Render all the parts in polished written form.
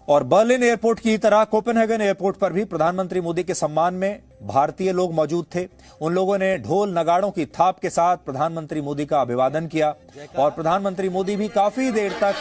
और Berlin airport की तरह कोपेनहेगन एयरपोर्ट पर भी प्रधानमंत्री मोदी के सम्मान में भारतीय लोग मौजूद थे। उन लोगों ने ढोल नगाड़ों की थाप के साथ प्रधानमंत्री मोदी का अभिवादन किया और प्रधानमंत्री मोदी भी काफी देर तक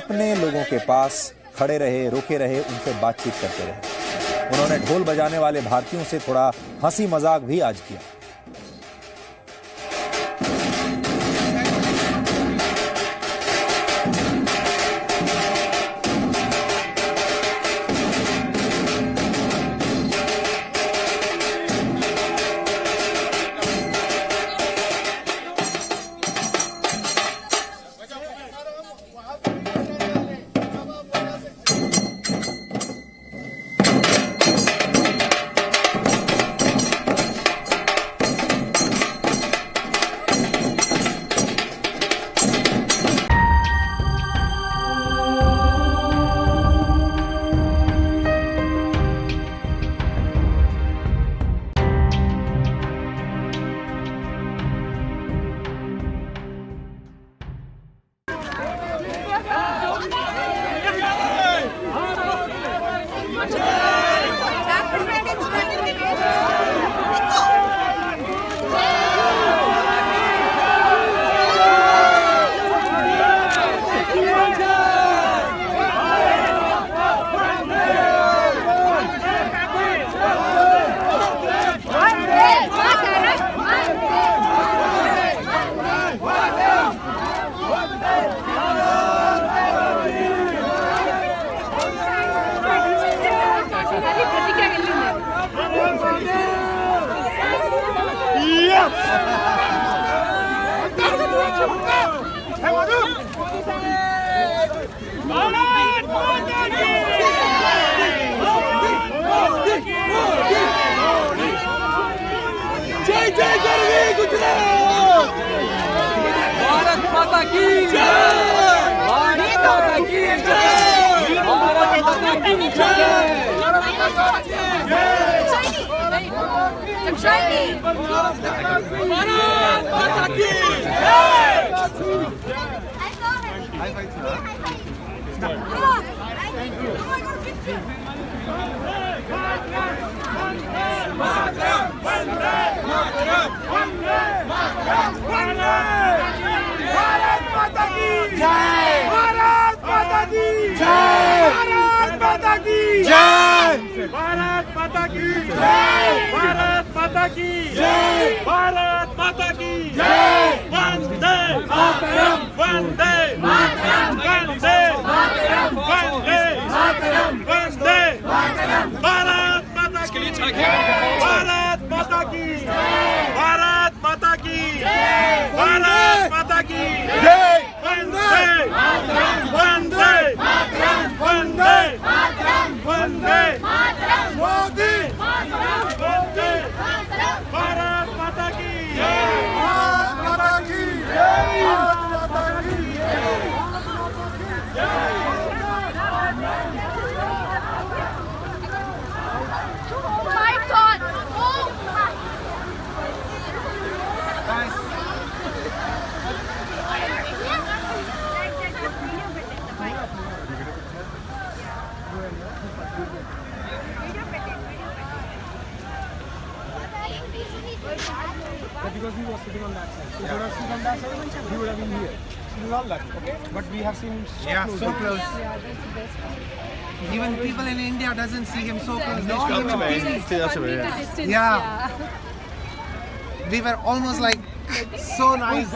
अपने लोगों के पास खड़े रहे, रुके रहे, उनसे बातचीत करते रहे। उन्होंने ढोल बजाने वाले भारतीयों से थोड़ा हंसी मजाक भी आज किया। जय जय गरवी गुजरात, भारत माता की जय, भारत माता की जय, भारत माता की जय, भारत माता की भारत माता की जय, भारत माता की जय, भारत माता की जय, वंदे मातरम, वंदे मातरम, वंदे मातरम, वंदे मातरम, वंदे मातरम, भारत माता की जय, भारत माता की जय, भारत माता की जय, भारत माता की जय, वंदे मातरम, वंदे मातरम, वंदे मातरम, वंदे मोदी वंदे भारत माता की जय, भारत माता की जय, भारत माता की जय। My God! Oh! Because he was sitting on that side. If he would have sitting on that side, he would have been here. This is all that, okay? But we have seen him so close. Yeah, that's the best part. Even people in India doesn't see him so close. No, They no, see him it's 1 meter distance. Yeah. We were almost like so nice.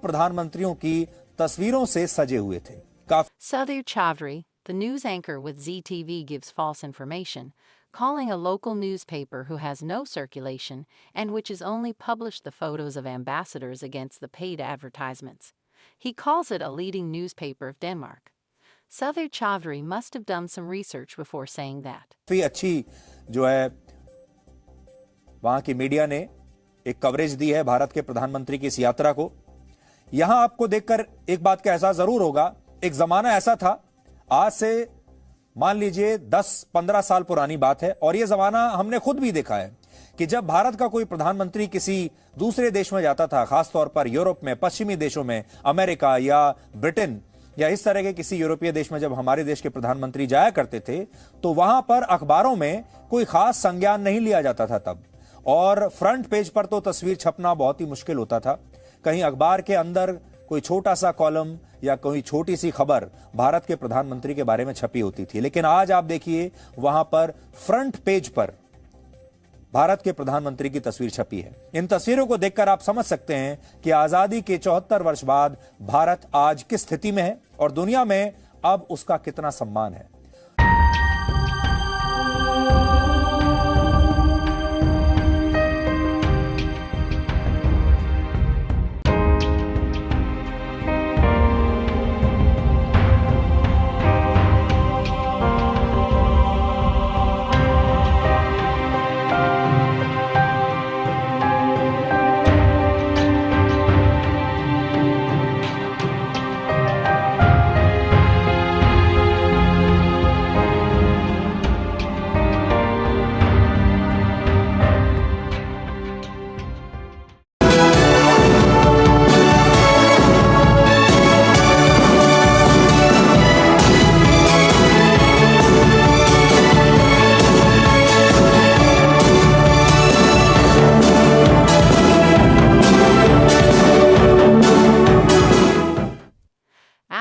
प्रधानमंत्रियों की तस्वीरों से सजे हुए थे। Sadhu Chowdhury, the news anchor with ZTV gives false information, calling a local newspaper who has no circulation and which has only published the photos of ambassadors against the paid advertisements. He calls it a leading newspaper of Denmark. Sudhir Chaudhary must have done some research before saying that. काफी अच्छी जो है वहां की media ने एक coverage दी है भारत के प्रधानमंत्री की इस यात्रा को। यहां आपको देखकर एक बात का एहसास जरूर होगा, एक जमाना ऐसा था, आज से मान लीजिए 10-15 साल पुरानी बात है, और यह जमाना हमने खुद भी देखा है कि जब भारत का कोई प्रधानमंत्री किसी दूसरे देश में जाता था, खासतौर पर यूरोप में, पश्चिमी देशों में, अमेरिका या ब्रिटेन या इस तरह के किसी यूरोपीय देश में जब हमारे देश के प्रधानमंत्री जाया करते थे, तो वहां पर अखबारों में कोई खास संज्ञान नहीं लिया जाता था तब, और फ्रंट पेज पर तो तस्वीर छपना बहुत ही मुश्किल होता था। कहीं अखबार के अंदर कोई छोटा सा कॉलम या कोई छोटी सी खबर भारत के प्रधानमंत्री के बारे में छपी होती थी, लेकिन आज आप देखिए वहां पर फ्रंट पेज पर भारत के प्रधानमंत्री की तस्वीर छपी है। इन तस्वीरों को देखकर आप समझ सकते हैं कि आजादी के 74 वर्ष बाद भारत आज किस स्थिति में है और दुनिया में अब उसका कितना सम्मान है।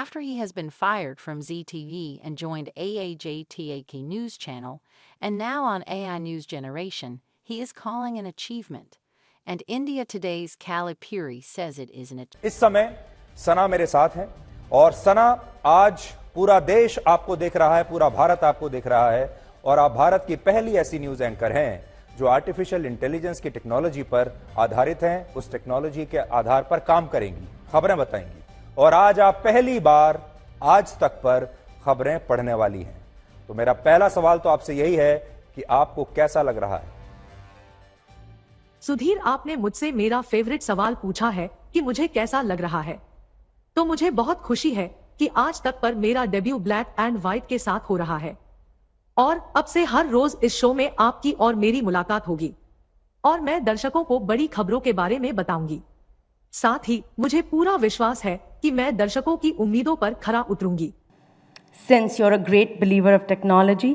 After he has been fired from ZTV and joined AAJTAK News Channel, and now on AI News Generation, he is calling an achievement. And India Today's Kalli Puri says it is an achievement. इस समय सना मेरे साथ है, और सना आज पूरा देश आपको देख रहा है, पूरा भारत आपको देख रहा है, और आप भारत की पहली ऐसी न्यूज एंकर हैं जो आर्टिफिशियल इंटेलिजेंस की टेक्नोलॉजी पर आधारित हैं, उस टेक्नोलॉजी के आधार पर काम करेंगी, खबरें बताएंगी, और आज आप पहली बार आज तक पर खबरें पढ़ने वाली हैं। तो मेरा पहला सवाल तो आपसे यही है कि आपको कैसा लग रहा है? सुधीर, आपने मुझसे मेरा फेवरेट सवाल पूछा है कि मुझे कैसा लग रहा है, तो मुझे बहुत खुशी है कि आज तक पर मेरा डेब्यू ब्लैक एंड व्हाइट के साथ हो रहा है, और अब से हर रोज इस शो में आपकी और मेरी मुलाकात होगी, और मैं दर्शकों को बड़ी खबरों के बारे में बताऊंगी। साथ ही मुझे पूरा विश्वास है कि मैं दर्शकों की उम्मीदों पर खरा उतरूंगी। Since you're a great believer of technology,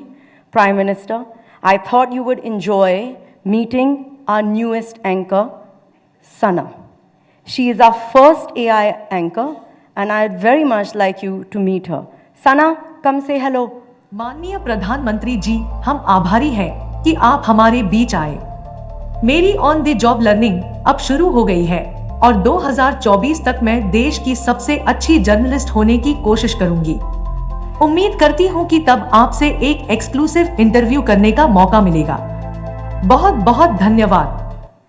Prime Minister, I thought you would enjoy meeting our newest anchor, Sana. She is our first AI anchor and I'd very much like you to meet her. Sana, come say hello. माननीय प्रधानमंत्री जी, हम आभारी हैं कि आप हमारे बीच आए। मेरी ऑन द जॉब लर्निंग अब शुरू हो गई है, और 2024 तक मैं देश की सबसे अच्छी जर्नलिस्ट होने की कोशिश करूंगी। उम्मीद करती हूं कि तब आपसे एक एक्सक्लूसिव इंटरव्यू करने का मौका मिलेगा। बहुत बहुत धन्यवाद।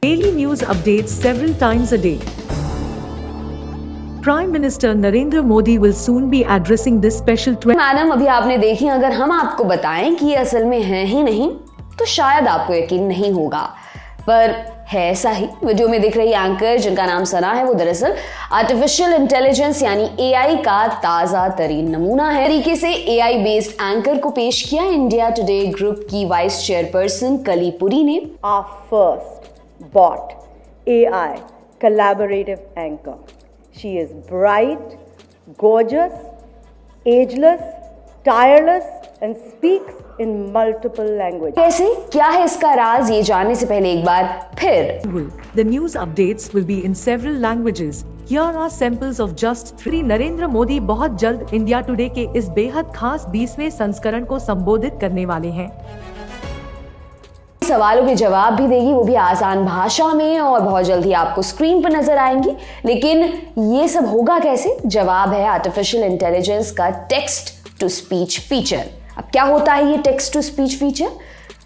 Daily news updates several times a day. Prime Minister Narendra Modi will soon be addressing this special. Madam, अभी आपने देखी, अगर हम आपको बताएं कि ये असल में है ही नहीं तो शायद आपको यकीन नहीं होगा, पर है ऐसा ही। वीडियो में दिख रही एंकर जिनका नाम सना है, वो दरअसल आर्टिफिशियल इंटेलिजेंस यानी एआई का ताजा तरीन नमूना है। तरीके से एआई बेस्ड एंकर को पेश किया इंडिया टुडे ग्रुप की वाइस चेयरपर्सन कली पुरी ने। Our first bot AI collaborative anchor. She is bright, gorgeous, ageless, tireless and speaks in multiple languages. कैसे, क्या है इसका राज, ये जानने से पहले एक बार फिर The news updates will be in several languages. Here are samples of just 3. Narendra Modi बहुत जल्द इंडिया टुडे के इस बेहद खास 20वें संस्करण को संबोधित करने वाले हैं। सवालों के जवाब भी देगी, वो भी आसान भाषा में, और बहुत जल्दी आपको स्क्रीन पर नजर आएंगी। लेकिन ये सब होगा कैसे? जवाब है आर्टिफिशियल इंटेलिजेंस का टेक्स्ट टू स्पीच फीचर। अब क्या होता है ये टेक्स्ट टू स्पीच फीचर?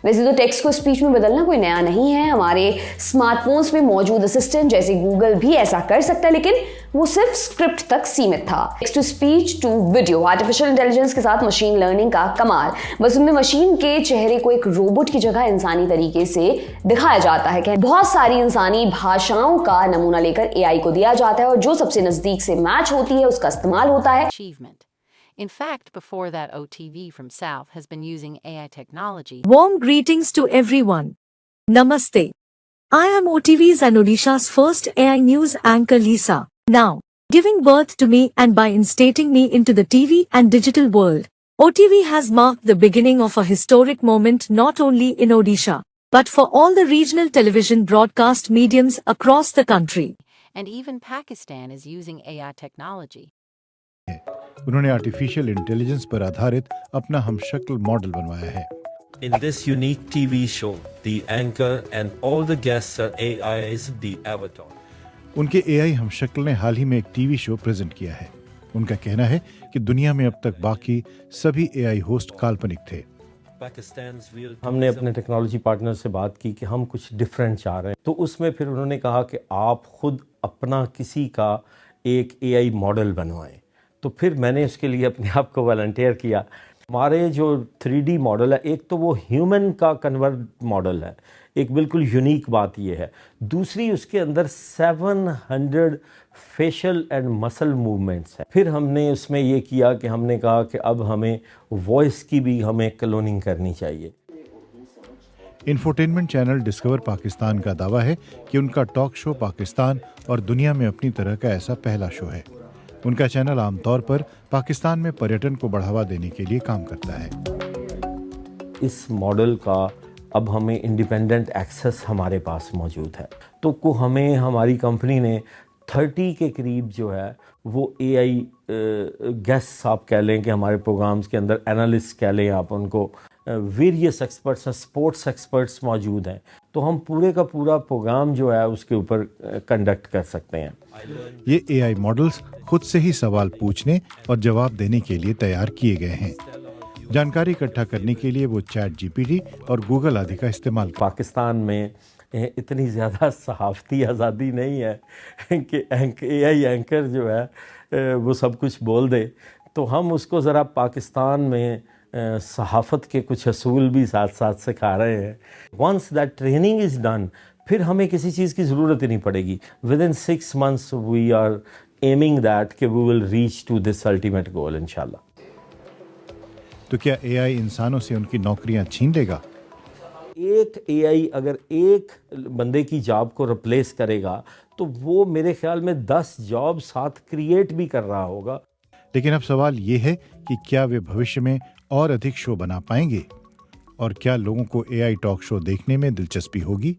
वैसे तो टेक्स्ट को स्पीच में बदलना कोई नया नहीं है, हमारे स्मार्टफोन्स में मौजूद असिस्टेंट जैसे गूगल भी ऐसा कर सकता है, लेकिन वो सिर्फ स्क्रिप्ट तक सीमित था। Text to speech to video, artificial intelligence के साथ मशीन लर्निंग का कमाल। बस उनमें मशीन के चेहरे को एक रोबोट की जगह इंसानी तरीके से दिखाया जाता है कि बहुत सारी इंसानी भाषाओं का नमूना लेकर एआई को दिया जाता है और जो सबसे नजदीक से मैच होती है उसका इस्तेमाल होता है। Achievement. In fact, before that, OTV from South has been using AI technology. Warm greetings to everyone. Namaste. I am OTV's and Odisha's first AI news anchor Lisa. Now, giving birth to me and by instating me into the TV and digital world, OTV has marked the beginning of a historic moment not only in Odisha, but for all the regional television broadcast mediums across the country. And even Pakistan is using AI technology. उन्होंने artificial intelligence पर आधारित अपना हमशक्ल model बनवाया है। In this unique TV show, the anchor and all the guests are AIs, the avatar. उनके AI हमशक्ल ने हाल ही में एक टीवी शो प्रेजेंट किया है। उनका कहना है कि दुनिया में अब तक बाकी सभी एआई होस्ट काल्पनिक थे। हमने अपने टेक्नोलॉजी पार्टनर से बात की कि हम कुछ डिफरेंट चाह रहे हैं, तो उसमें फिर उन्होंने कहा कि आप खुद अपना किसी का एक एआई मॉडल बनवाएं। तो फिर मैंने उसके लिए अपने आप को वॉलंटियर किया। हमारे जो 3D मॉडल है, एक तो वो ह्यूमन का कन्वर्ट मॉडल है, एक बिल्कुल यूनिक बात ये है। दूसरी, उसके अंदर 700 फेशियल एंड मसल मूवमेंट्स हैं। फिर हमने उसमें ये किया कि हमने कहा कि अब हमें वॉइस की भी हमें क्लोनिंग करनी चाहिए। इंफोटेनमेंट चैनल डिस्कवर पाकिस्तान का दावा है कि उनका टॉक शो पाकिस्तान और दुनिया में अपनी तरह का ऐसा पहला शो है। उनका चैनल आमतौर पर पाकिस्तान में पर्यटन को बढ़ावा देने के लिए काम करता है। इस मॉडल का अब हमें इंडिपेंडेंट एक्सेस हमारे पास मौजूद है, तो हमें हमारी कंपनी ने 30 के करीब जो है वो एआई गेस्ट्स आप कह लें कि हमारे प्रोग्राम्स के अंदर एनालिस्ट कह लें आप उनको, वेरियस एक्सपर्ट्स हैं, स्पोर्ट्स एक्सपर्ट्स मौजूद हैं, तो हम पूरे का पूरा प्रोग्राम जो है उसके ऊपर कंडक्ट कर सकते हैं। ये एआई मॉडल्स खुद से ही सवाल पूछने और जवाब देने के लिए तैयार किए गए हैं। जानकारी इकट्ठा करने के लिए वो चैट जीपीटी और गूगल आदि का इस्तेमाल। पाकिस्तान में इतनी ज़्यादा सहाफ़ती आज़ादी नहीं है कि एआई एंकर जो है वो सब कुछ बोल दे, तो हम उसको ज़रा पाकिस्तान में सहाफ़त के कुछ असूल भी साथ साथ सिखा रहे हैं। Once that training is done, फिर हमें किसी चीज़ की ज़रूरत ही नहीं पड़ेगी। Within 6 months we are aiming that कि we will reach to this ultimate goal इंशाल्लाह। तो क्या एआई इंसानों से उनकी नौकरियां छीन लेगा? एक एआई अगर एक बंदे की जॉब को रिप्लेस करेगा तो वो मेरे ख्याल में 10 जॉब साथ क्रिएट भी कर रहा होगा। लेकिन अब सवाल ये है कि क्या वे भविष्य में और अधिक शो बना पाएंगे और क्या लोगों को एआई टॉक शो देखने में दिलचस्पी होगी?